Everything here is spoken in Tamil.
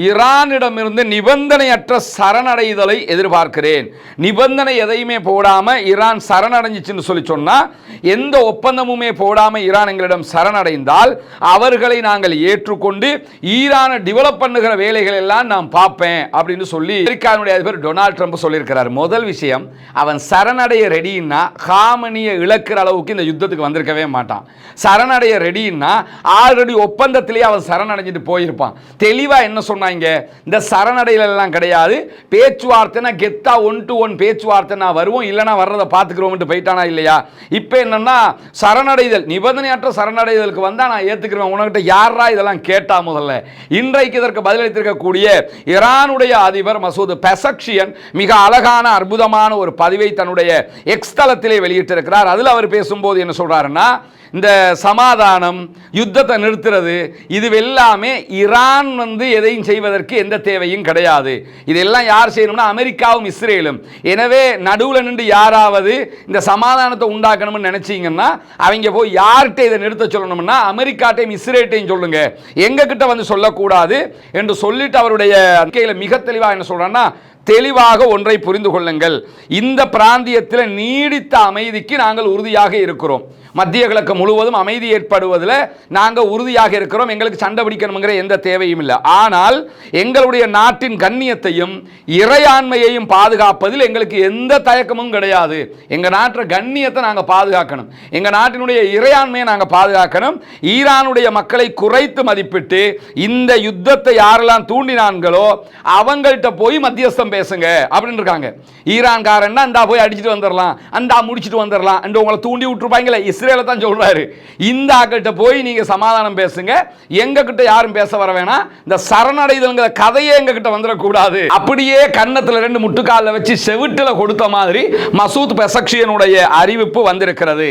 ஈரானிடமிருந்து நிபந்தனையற்ற சரணடைதலை எதிர்பார்க்கிறேன். நிபந்தனை எதையுமே போடாம ஈரான் சரணடைஞ்சிச்சுன்னு சொல்லி சொன்னா, எந்த ஒப்பந்தமுமே போடாம ஈரான் எங்களிடம் சரணடைந்தால் அவர்களை நாங்கள் ஏற்றுக்கொண்டு ஈரானை டெவலப் பண்ணுகிற வேலைகள் எல்லாம் நான் பார்ப்பேன் அப்படின்னு சொல்லி அமெரிக்காவுடைய அதிபர் டொனால்ட் ட்ரம்ப் சொல்லியிருக்கிறார். முதல் விஷயம், அவன் சரணடைய ரெடின்னா காமனியை இழக்கிற அளவுக்கு இந்த யுத்தத்துக்கு வந்திருக்கவே மாட்டான். சரணடைய ரெடின்னா ஆல்ரெடி ஒப்பந்தத்திலேயே அவன் சரணடைஞ்சிட்டு போயிருப்பான். தெளிவா என்ன சொன்னாங்க, இந்த சரணடையில எல்லாம் கிடையாது, பேச்சுவார்த்தைனா கெத்தா 1 to 1 பேச்சுவார்த்தை நான் வருவோம், இல்லைனா வர்றதை பார்த்துக்கிறோம் போயிட்டானா இல்லையா. இப்போ என்னன்னா சரணடைதல், நிபந்தனையற்ற சரணடைதலுக்கு வந்தா நான் ஏத்துக்கிறேன். உனக்கிட்ட யாரா இதெல்லாம் கேட்டா முதல்ல. இன்றைக்கு இதற்கு பதிலளித்திருக்கக்கூடிய ஈரானுடைய அதிபர் மசூத் பெசக்ஷியன் மிக அழகான அற்புதமான ஒரு பதிவை தன்னுடைய எக்ஸ் தளத்திலே வெளியிட்டிருக்கிறார். அதில் அவர் பேசும்போது என்ன சொல்றாருன்னா, இந்த சமாதானம், யுத்தத்தை நிறுத்துறது, இது எல்லாமே ஈரான் எதையும் செய்வதற்கு எந்த தேவையும் கிடையாது. இதெல்லாம் யார் செய்யணும்னா அமெரிக்காவும் இஸ்ரேலும். எனவே நடுவில் நின்று யாராவது இந்த சமாதானத்தை உண்டாக்கணும்னு நினைச்சீங்கன்னா அவங்க போய் யார்கிட்ட இதை நிறுத்த சொல்லணும்னா அமெரிக்காட்டையும் இஸ்ரேட்டையும் சொல்லுங்க, எங்க கிட்ட வந்து சொல்லக்கூடாது என்று சொல்லிட்டு அவருடைய அறிக்கையில் மிக தெளிவாக என்ன சொல்றான்னா, தெளிவாக ஒன்றை புரிந்து கொள்ளுங்கள், இந்த பிராந்தியத்தில் நீடித்த அமைதிக்கு நாங்கள் உறுதியாக இருக்கிறோம். மத்திய கிழக்கு முழுவதும் அமைதி ஏற்படுவதில் நாங்கள் உறுதியாக இருக்கிறோம். எங்களுக்கு சண்டை பிடிக்கணுங்கிற எந்த தேவையும் இல்லை. ஆனால் எங்களுடைய நாட்டின் கண்ணியத்தையும் இறையாண்மையையும் பாதுகாப்பதில் எங்களுக்கு எந்த தயக்கமும் கிடையாது. எங்கள் நாட்டின் கண்ணியத்தை நாங்கள் பாதுகாக்கணும், எங்கள் நாட்டினுடைய இறையாண்மையை நாங்கள் பாதுகாக்கணும். ஈரானுடைய மக்களை குறைத்து மதிப்பிட்டு இந்த யுத்தத்தை யாரெல்லாம் தூண்டினான்களோ அவங்கள்ட்ட போய் மத்தியஸ்தம் பேசுங்க அப்படின்னு இருக்காங்க. ஈரான்காரன்னா அந்த போய் அடிச்சுட்டு வந்துடலாம், அந்த முடிச்சுட்டு வந்துடலாம் என்று உங்களை தூண்டி விட்டுருப்பாங்களே, இஸ்ரேல தான் சொல்றாரு. இந்த ஆக்கிட்ட போய் நீங்க சமாதானம் பேசுங்க, எங்க கிட்ட யாரும் பேச வர வேணாம், இந்த சரணடைதல்ங்கிற கதையே எங்க கிட்ட வந்துடக்கூடாது. அப்படியே கன்னத்துல 2 முட்டுக்கால வச்சு செவிட்டுல கொடுத்த மாதிரி மசூத் பெசக்ஷியனுடைய அறிவிப்பு வந்திருக்கிறது.